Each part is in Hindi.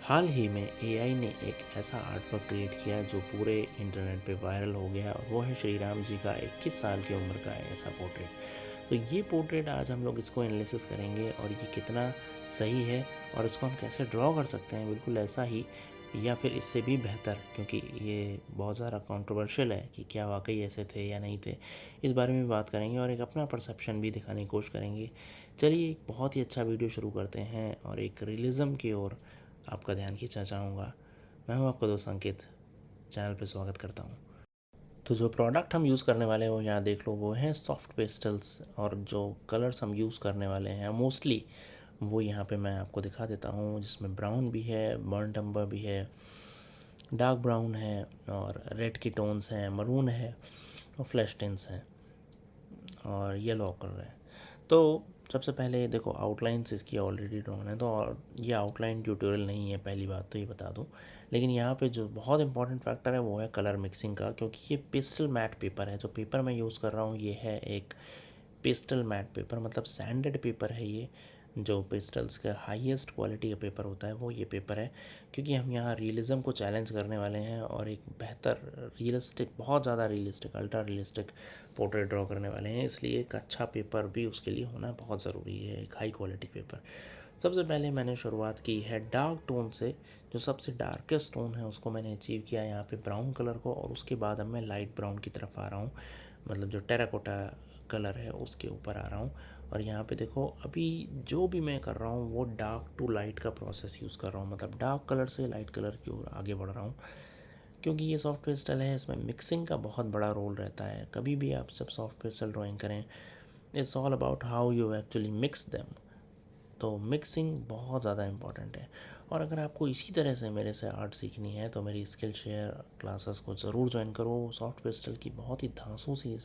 हाल ही में एआई ने एक ऐसा आर्टवर्क क्रिएट किया जो पूरे इंटरनेट पे वायरल हो गया और वो है श्री राम जी का 21 साल की उम्र का ऐसा पोर्ट्रेट। तो ये पोर्ट्रेट आज हम लोग इसको एनालिसिस करेंगे और ये कितना सही है और इसको हम कैसे ड्रॉ कर सकते हैं बिल्कुल ऐसा ही या फिर इससे भी बेहतर, क्योंकि ये बहुत ज़्यादा कंट्रोवर्शियल है कि क्या वाकई ऐसे थे या नहीं थे। इस बारे में भी बात करेंगे और एक अपना परसेप्शन भी दिखाने की कोशिश करेंगे। चलिए एक बहुत ही अच्छा वीडियो शुरू करते हैं और एक रियलिज़म की ओर आपका ध्यान खींचना चाहूँगा। मैं हूँ आपका दोस्त अंकित, चैनल पे स्वागत करता हूँ। तो जो प्रोडक्ट हम यूज़ करने वाले हैं वो यहाँ देख लो, वो हैं सॉफ्ट पेस्टल्स। और जो कलर्स हम यूज़ करने वाले हैं मोस्टली वो यहाँ पे मैं आपको दिखा देता हूँ, जिसमें ब्राउन भी है, बर्न्ट अम्बर भी है, डार्क ब्राउन है और रेड की टोन्स हैं, मरून है और फ्लैश टिन्स हैं और येलो कलर है। तो सबसे पहले देखो आउटलाइंस इसकी ऑलरेडी ड्रॉन है, तो और ये आउटलाइन ट्यूटोरियल नहीं है, पहली बात तो ये बता दूँ। लेकिन यहाँ पे जो बहुत इंपॉर्टेंट फैक्टर है वो है कलर मिक्सिंग का, क्योंकि ये पेस्टल मैट पेपर है। जो पेपर मैं यूज़ कर रहा हूँ ये है एक पेस्टल मैट पेपर, मतलब सैंडेड पेपर है ये। जो पेस्टल्स का हाईएस्ट क्वालिटी का पेपर होता है वो ये पेपर है, क्योंकि हम यहाँ रियलिज़म को चैलेंज करने वाले हैं और एक बेहतर रियलिस्टिक, बहुत ज़्यादा realistic, ultra realistic portrait draw करने वाले हैं। इसलिए एक अच्छा पेपर भी उसके लिए होना बहुत ज़रूरी है, एक हाई क्वालिटी पेपर। सबसे पहले मैंने शुरुआत की है डार्क टोन से। जो सबसे डार्केस्ट टोन है उसको मैंने अचीव किया यहाँ पे ब्राउन कलर को, और उसके बाद अब मैं लाइट ब्राउन की तरफ आ रहा हूँ, मतलब जो टेराकोटा कलर है उसके ऊपर आ रहा हूँ। और यहाँ पे देखो अभी जो भी मैं कर रहा हूँ वो डार्क टू लाइट का प्रोसेस यूज़ कर रहा हूँ, मतलब डार्क कलर से लाइट कलर की ओर आगे बढ़ रहा हूँ। क्योंकि ये सॉफ्ट पेस्टल है, इसमें मिक्सिंग का बहुत बड़ा रोल रहता है। कभी भी आप जब सॉफ्ट पेस्टल ड्राइंग करें, it's all about how you actually mix them. तो मिक्सिंग बहुत ज़्यादा इम्पॉर्टेंट है। और अगर आपको इसी तरह से मेरे से आर्ट सीखनी है तो मेरी स्किल शेयर क्लासेस को ज़रूर ज्वाइन करो। सॉफ्ट पेस्टल की बहुत ही धांसू सी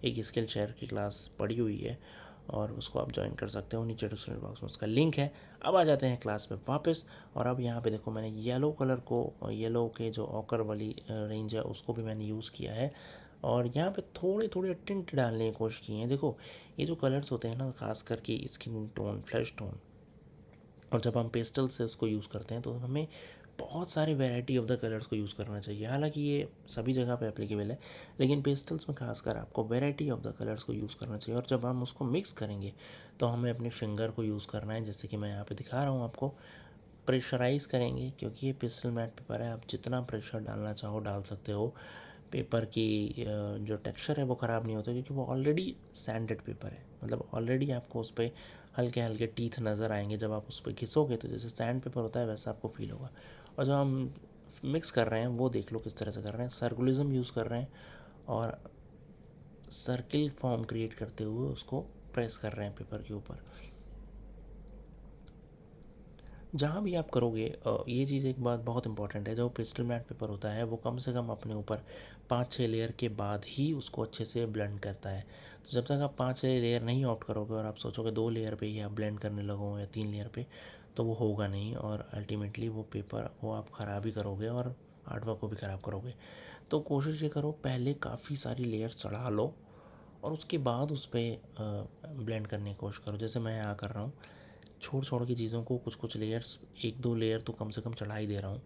एक स्किल शेयर की क्लास पड़ी हुई है और उसको आप ज्वाइन कर सकते हो, नीचे डिस्क्रिप्शन बॉक्स में उसका लिंक है। अब आ जाते हैं क्लास पे वापस। और अब यहाँ पे देखो मैंने येलो कलर को, येलो के जो ऑकर वाली रेंज है उसको भी मैंने यूज़ किया है और यहाँ पे थोड़े थोड़े टिंट डालने की कोशिश की है। देखो ये जो कलर्स होते हैं ना, खास करके स्किन टोन, फ्लैश टोन, और जब हम पेस्टल से उसको यूज़ करते हैं तो हमें बहुत सारे वैरायटी ऑफ द कलर्स को यूज़ करना चाहिए। हालांकि ये सभी जगह पे एप्लीकेबल है, लेकिन पेस्टल्स में खासकर आपको वैरायटी ऑफ द कलर्स को यूज़ करना चाहिए। और जब हम उसको मिक्स करेंगे तो हमें अपने फिंगर को यूज़ करना है, जैसे कि मैं यहाँ पे दिखा रहा हूँ आपको। प्रेशराइज़ करेंगे, क्योंकि ये पेस्टल मैट पेपर है, आप जितना प्रेशर डालना चाहो डाल सकते हो। पेपर की जो टेक्सचर है वो ख़राब नहीं होता, क्योंकि वो ऑलरेडी सैंडेड पेपर है, मतलब ऑलरेडी आपको उस पर हल्के हल्के टीथ नज़र आएंगे। जब आप उस पर घिसोगे तो जैसे सैंड पेपर होता है वैसा आपको फील होगा। और जब हम मिक्स कर रहे हैं वो देख लो किस तरह से कर रहे हैं, सर्कुलिज्म यूज़ कर रहे हैं और सर्किल फॉर्म क्रिएट करते हुए उसको प्रेस कर रहे हैं पेपर के ऊपर। जहाँ भी आप करोगे ये चीज़ एक बात बहुत इंपॉर्टेंट है, जो पेस्टल मैट पेपर होता है वो कम से कम अपने ऊपर 5-6 लेयर के बाद ही उसको अच्छे से ब्लेंड करता है। तो जब तक आप 5-6 लेयर नहीं ऑप्ट करोगे और आप सोचोगे 2 लेयर पे ही आप ब्लेंड करने लगो या 3 लेयर पे, तो वो होगा नहीं और अल्टीमेटली वो पेपर को आप ख़राब ही करोगे और आर्टवर्क को भी ख़राब करोगे। तो कोशिश ये करो पहले काफ़ी सारी लेयर चढ़ा लो और उसके बाद उस पर ब्लेंड करने की कोशिश करो, जैसे मैं यहाँ कर रहा हूँ। छोड़ छोड़ के चीज़ों को कुछ कुछ लेयर्स, 1-2 लेयर तो कम से कम चढ़ा ही दे रहा हूँ।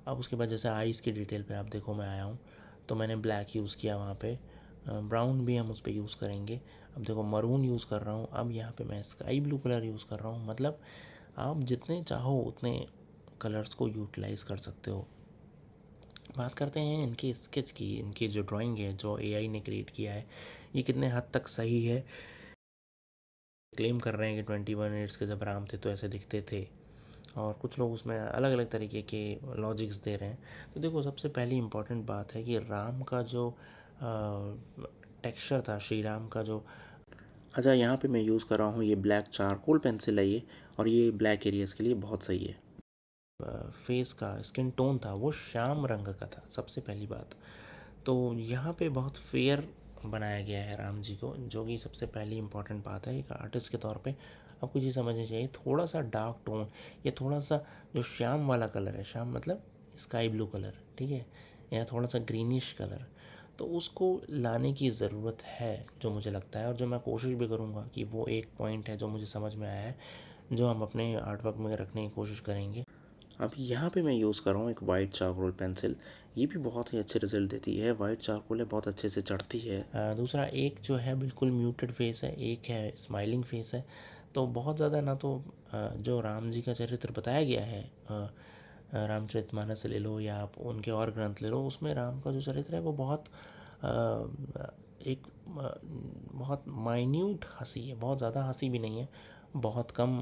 अब उसके बाद जैसे आइज़ की डिटेल पे आप देखो मैं आया हूँ, तो मैंने ब्लैक यूज़ किया वहाँ पे, ब्राउन भी हम उस पर यूज़ करेंगे। अब देखो मरून यूज़ कर रहा हूँ, अब यहाँ पे मैं स्काई ब्लू कलर यूज़ कर रहा हूँ। मतलब आप जितने चाहो उतने कलर्स को यूटिलाइज़ कर सकते हो। बात करते हैं इनकी स्केच की, इनकी जो ड्राइंग है जो एआई ने क्रिएट किया है, ये कितने हद तक सही है। क्लेम कर रहे हैं कि 21 ईयर्स के जब राम थे तो ऐसे दिखते थे, और कुछ लोग उसमें अलग अलग तरीके के लॉजिक्स दे रहे हैं। तो देखो सबसे पहली इम्पॉर्टेंट बात है कि राम का जो टेक्सचर था, श्री राम का जो, अच्छा यहाँ पे मैं यूज़ कर रहा हूँ ये ब्लैक चारकोल पेंसिल है ये, और ये ब्लैक एरियाज़ के लिए बहुत सही है। फेस का स्किन टोन था वो श्याम रंग का था, सबसे पहली बात। तो यहाँ पे बहुत फेयर बनाया गया है राम जी को, जो कि सबसे पहली इंपॉर्टेंट बात है। एक आर्टिस्ट के तौर पे आपको ये समझनी चाहिए, थोड़ा सा डार्क टोन या थोड़ा सा जो श्याम वाला कलर है, श्याम मतलब स्काई ब्लू कलर, ठीक है, या थोड़ा सा ग्रीनिश कलर, तो उसको लाने की ज़रूरत है जो मुझे लगता है। और जो मैं कोशिश भी करूँगा कि वो एक पॉइंट है जो मुझे समझ में आया है, जो हम अपने आर्टवर्क में रखने की कोशिश करेंगे। अब यहाँ पे मैं यूज़ कर रहा हूँ एक वाइट चारकोल पेंसिल। ये भी बहुत ही अच्छे रिज़ल्ट देती है, वाइट चारकोल है, बहुत अच्छे से चढ़ती है। दूसरा एक जो है बिल्कुल म्यूटेड फेस है, एक है स्माइलिंग फेस है। तो बहुत ज़्यादा ना तो जो राम जी का चरित्र बताया गया है, रामचरितमानस ले लो या आप उनके और ग्रंथ ले लो, उसमें राम का जो चरित्र है वो बहुत एक बहुत माइन्यूट हंसी है, बहुत ज़्यादा हंसी भी नहीं है, बहुत कम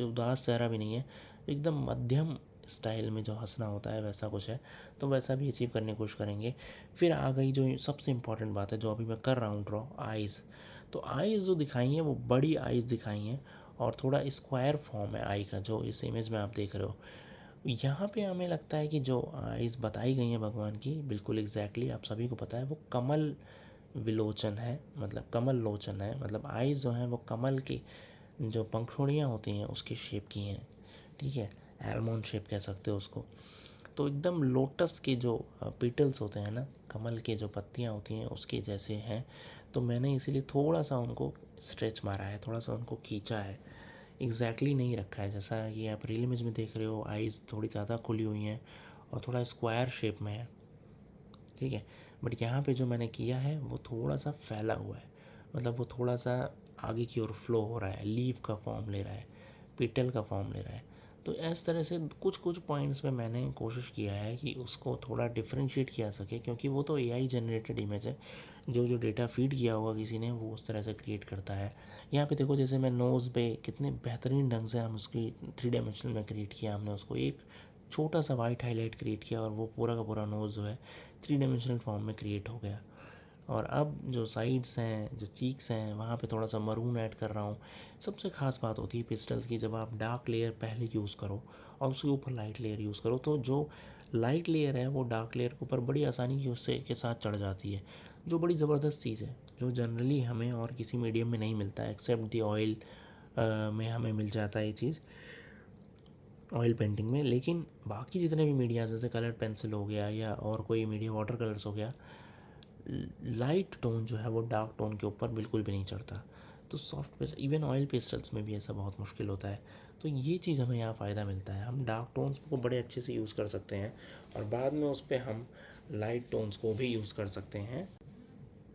उदास चेहरा भी नहीं है, एकदम मध्यम स्टाइल में जो हंसना होता है वैसा कुछ है। तो वैसा भी अचीव करने की कोशिश करेंगे। फिर आ गई जो सबसे इम्पॉर्टेंट बात है जो अभी मैं कर रहा हूँ ड्रॉ, आइज़। तो आइज़ जो दिखाई हैं वो बड़ी आइज़ दिखाई हैं और थोड़ा स्क्वायर फॉर्म है आई का, जो इस इमेज में आप देख रहे हो। यहाँ पे हमें लगता है कि जो आइज़ बताई गई हैं भगवान की, बिल्कुल एग्जैक्टली आप सभी को पता है, वो कमल विलोचन है, मतलब कमल लोचन है। मतलब आइज़ जो हैं वो कमल की जो पंखुड़ियाँ होती हैं उसके शेप की हैं, ठीक है, एलमोंड शेप कह सकते हो उसको। तो एकदम लोटस के जो पेटल्स होते हैं ना, कमल के जो पत्तियाँ होती हैं उसके जैसे हैं। तो मैंने इसीलिए थोड़ा सा उनको स्ट्रेच मारा है, थोड़ा सा उनको खींचा है, एग्जैक्टली नहीं रखा है। जैसा ये आप रील इमेज में देख रहे हो, आइज़ थोड़ी ज़्यादा खुली हुई हैं और थोड़ा स्क्वायर शेप में है, ठीक है। बट यहाँ पे जो मैंने किया है वो थोड़ा सा फैला हुआ है, मतलब वो थोड़ा सा आगे की ओर फ्लो हो रहा है, लीफ का फॉर्म ले रहा है, पिटल का फॉर्म ले रहा है। तो इस तरह से कुछ कुछ पॉइंट्स में मैंने कोशिश किया है कि उसको थोड़ा डिफ्रेंशिएट किया सके, क्योंकि वो तो एआई जनरेटेड इमेज है, जो जो डेटा फीड किया होगा किसी ने वो उस तरह से क्रिएट करता है। यहाँ पे देखो, जैसे मैं नोज़ पे कितने बेहतरीन ढंग से हम उसकी 3 डायमेंशनल में क्रिएट किया, हमने उसको एक छोटा सा वाइट हाईलाइट क्रिएट किया और वो पूरा का पूरा नोज़ जो है 3 डायमेंशनल फॉर्म में क्रिएट हो गया। और अब जो साइड्स हैं, जो चीक्स हैं, वहाँ पे थोड़ा सा मरून ऐड कर रहा हूँ। सबसे ख़ास बात होती है पिस्टल्स की, जब आप डार्क लेयर पहले यूज़ करो और उसके ऊपर लाइट लेयर यूज़ करो, तो जो लाइट लेयर है वो डार्क लेयर के ऊपर बड़ी आसानी की उससे के साथ चढ़ जाती है, जो बड़ी ज़बरदस्त चीज़ है, जो जनरली हमें और किसी मीडियम में नहीं मिलता है, एक्सेप्ट दी ऑयल में हमें मिल जाता है ये चीज़, ऑयल पेंटिंग में। लेकिन बाकी जितने भी मीडियाज़, जैसे कलर पेंसिल हो गया या और कोई मीडिया, वाटर कलर्स हो गया, लाइट टोन जो है वो डार्क टोन के ऊपर बिल्कुल भी नहीं चढ़ता। तो soft paste, even oil pastels में भी ऐसा बहुत मुश्किल होता है। तो ये चीज़ हमें यहाँ फ़ायदा मिलता है, हम डार्क टोन्स को बड़े अच्छे से यूज़ कर सकते हैं और बाद में उस पर हम लाइट टोन्स को भी यूज़ कर सकते हैं।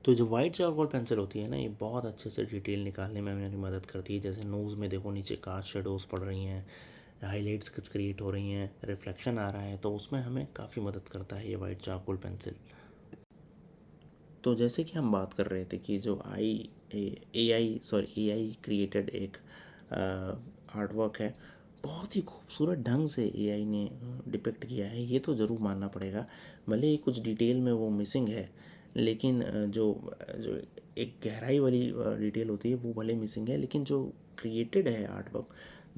तो जो वाइट चारकोल पेंसिल होती है ना, ये बहुत अच्छे से डिटेल निकालने में मेरी मदद करती है। जैसे नोज़ में देखो, नीचे कास्ट शेडोज़ पड़ रही हैं, हाईलाइट्स कुछ क्रिएट हो रही हैं, रिफ्लेक्शन आ रहा है, तो उसमें हमें काफ़ी मदद करता है ये वाइट चारकोल पेंसिल। तो जैसे कि हम बात कर रहे थे कि जो ए आई क्रिएटेड एक आर्ट वर्क है, बहुत ही खूबसूरत ढंग से एआई ने डिपिक्ट किया है, ये तो ज़रूर मानना पड़ेगा। भले ही कुछ डिटेल में वो मिसिंग है, लेकिन जो एक गहराई वाली डिटेल होती है वो भले मिसिंग है, लेकिन जो क्रिएटेड है art work,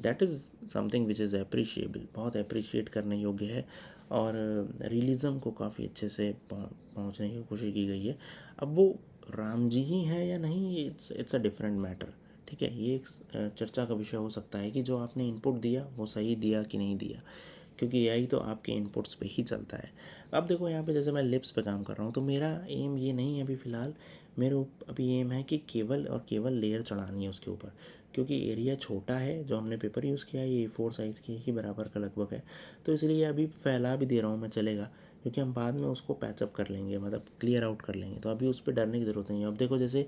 that is something which is appreciable, बहुत अप्रिशिएट करने योग्य है। और रियलिज़म को काफ़ी अच्छे से पहुंचने की कोशिश की गई है। अब वो राम जी ही हैं या नहीं, इट्स अ डिफरेंट मैटर, ठीक है। ये एक चर्चा का विषय हो सकता है कि जो आपने इनपुट दिया वो सही दिया कि नहीं दिया, क्योंकि एआई तो आपके इनपुट्स पे ही चलता है। अब देखो यहाँ पे जैसे मैं लिप्स पे काम कर रहा हूँ, तो मेरा एम ये नहीं है अभी फ़िलहाल, अभी एम है कि केवल और केवल लेयर चढ़ानी है उसके ऊपर, क्योंकि एरिया छोटा है, जो हमने पेपर यूज़ किया है ये A4 साइज़ के ही बराबर का लगभग है। तो इसलिए अभी फैला भी दे रहा हूँ मैं, चलेगा, क्योंकि हम बाद में उसको पैचअप कर लेंगे, मतलब क्लियर आउट कर लेंगे, तो अभी उस पर डरने की ज़रूरत नहीं है। अब देखो, जैसे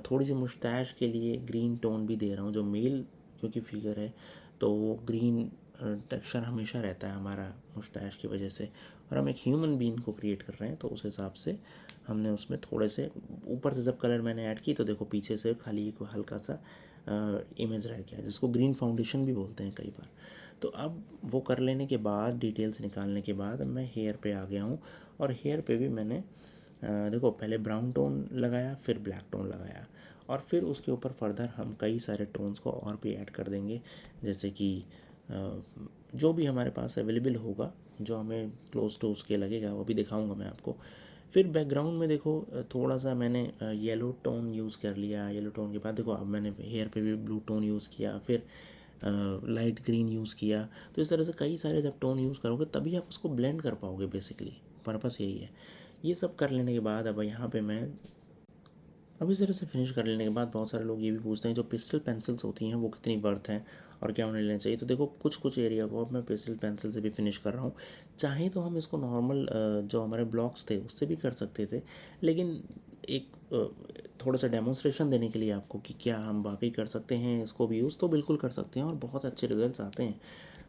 थोड़ी सी मुस्टैश के लिए ग्रीन टोन भी दे रहा हूँ, जो मेल क्योंकि फिगर है तो वो ग्रीन टेक्सचर हमेशा रहता है हमारा मुस्टैश की वजह से, और हम एक ह्यूमन बीइंग को क्रिएट कर रहे हैं, तो उस हिसाब से हमने उसमें थोड़े से ऊपर से जब कलर मैंने ऐड की, तो देखो पीछे से खाली एक हल्का सा इमेज रह गया, जिसको ग्रीन फाउंडेशन भी बोलते हैं कई बार। तो अब वो कर लेने के बाद, डिटेल्स निकालने के बाद, अब मैं हेयर पे आ गया हूँ, और हेयर पे भी मैंने देखो पहले ब्राउन टोन लगाया, फिर ब्लैक टोन लगाया, और फिर उसके ऊपर फर्दर हम कई सारे टोन्स को और भी ऐड कर देंगे, जैसे कि जो भी हमारे पास अवेलेबल होगा, जो हमें क्लोज टू उसके लगेगा, वो भी दिखाऊंगा मैं आपको। फिर बैकग्राउंड में देखो थोड़ा सा मैंने येलो टोन यूज़ कर लिया। येलो टोन के बाद देखो अब मैंने हेयर पे भी ब्लू टोन यूज़ किया, फिर लाइट ग्रीन यूज़ किया। तो इस तरह से कई सारे जब टोन यूज़ करोगे तभी आप उसको ब्लेंड कर पाओगे, बेसिकली पर्पस यही है। ये सब कर लेने के बाद अब यहाँ पे मैं, अब इस तरह से फिनिश कर लेने के बाद बहुत सारे लोग ये भी पूछते हैं जो पिस्टल पेंसिल्स होती हैं वो कितनी वर्थ हैं। और क्या उन्हें लेना चाहिए। तो देखो कुछ कुछ एरिया को अब मैं पेंसिल पेंसिल से भी फिनिश कर रहा हूँ। चाहे तो हम इसको नॉर्मल जो हमारे ब्लॉक्स थे उससे भी कर सकते थे, लेकिन एक थोड़ा सा डेमोन्स्ट्रेशन देने के लिए आपको कि क्या हम वाकई कर सकते हैं इसको भी यूज़, तो बिल्कुल कर सकते हैं और बहुत अच्छे रिजल्ट्स आते हैं।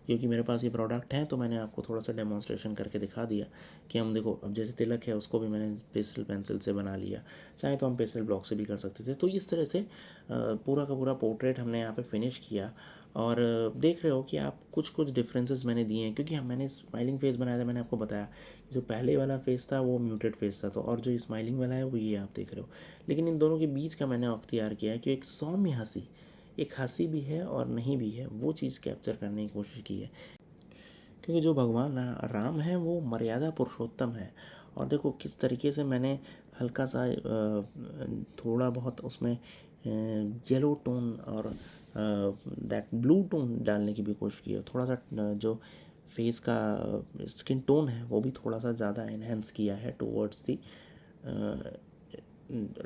क्योंकि मेरे पास ये प्रोडक्ट है तो मैंने आपको थोड़ा सा डेमोन्स्ट्रेशन करके दिखा दिया कि हम देखो, अब जैसे तिलक है उसको भी मैंने पेस्टल पेंसिल से बना लिया, चाहे तो हम पेस्टल ब्लॉक से भी कर सकते थे। तो इस तरह से पूरा का पूरा पोर्ट्रेट हमने यहाँ पे फिनिश किया। और देख रहे हो कि आप कुछ कुछ डिफरेंसेस मैंने दिए हैं, क्योंकि हम मैंने स्माइलिंग फेस बनाया था, मैंने आपको बताया जो पहले वाला फेस था वो म्यूटेड फेस था, तो और जो स्माइलिंग वाला है वो ये आप देख रहे हो। लेकिन इन दोनों के बीच का मैंने अख्तियार किया है कि एक सौम्य हंसी, एक हंसी भी है और नहीं भी है, वो चीज़ कैप्चर करने की कोशिश की है। क्योंकि जो भगवान राम है वो मर्यादा पुरुषोत्तम है। और देखो किस तरीके से मैंने हल्का सा थोड़ा बहुत उसमें येलो टोन और दैट ब्लू टोन डालने की भी कोशिश की है। थोड़ा सा जो फेस का स्किन टोन है वो भी थोड़ा सा ज़्यादा एनहेंस किया है टूवर्ड्स दी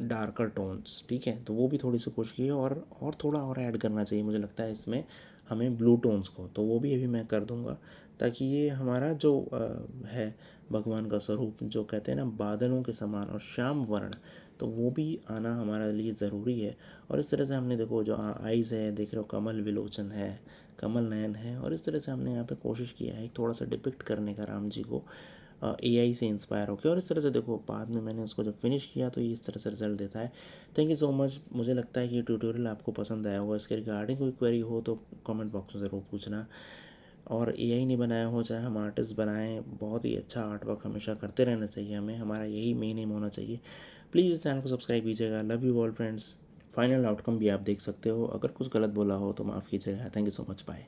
डार्कर टोन्स, ठीक है। तो वो भी थोड़ी सी कोशिश की है और थोड़ा और ऐड करना चाहिए मुझे लगता है इसमें हमें ब्लू टोन्स को, तो वो भी अभी मैं कर दूंगा, ताकि ये हमारा जो है भगवान का स्वरूप जो कहते हैं ना बादलों के समान और श्याम वर्ण, तो वो भी आना हमारे लिए ज़रूरी है। और इस तरह से हमने देखो जो आइज़ है, देख रहे हो कमल विलोचन है, कमल नयन है, और इस तरह से हमने यहाँ पे कोशिश किया है थोड़ा सा डिपिक्ट करने का राम जी को एआई से इंस्पायर होकर। और इस तरह से देखो बाद में मैंने उसको जब फिनिश किया तो ये इस तरह से रिजल्ट देता है। Thank you so much. मुझे लगता है कि ये ट्यूटोरियल आपको पसंद आया होगा। इसके रिगार्डिंग कोई क्वेरी हो तो कमेंट बॉक्स में ज़रूर पूछना। और एआई नहीं बनाया हो, चाहे हम आर्टिस्ट बनाएं, बहुत ही अच्छा आर्ट वर्क हमेशा करते रहना चाहिए हमें, हमारा यही मेन एम होना चाहिए। प्लीज़ इस चैनल को सब्सक्राइब कीजिएगा। Love you all friends. Final outcome भी आप देख सकते हो, अगर कुछ गलत बोला हो तो माफ़ कीजिएगा। Thank you so much. Bye.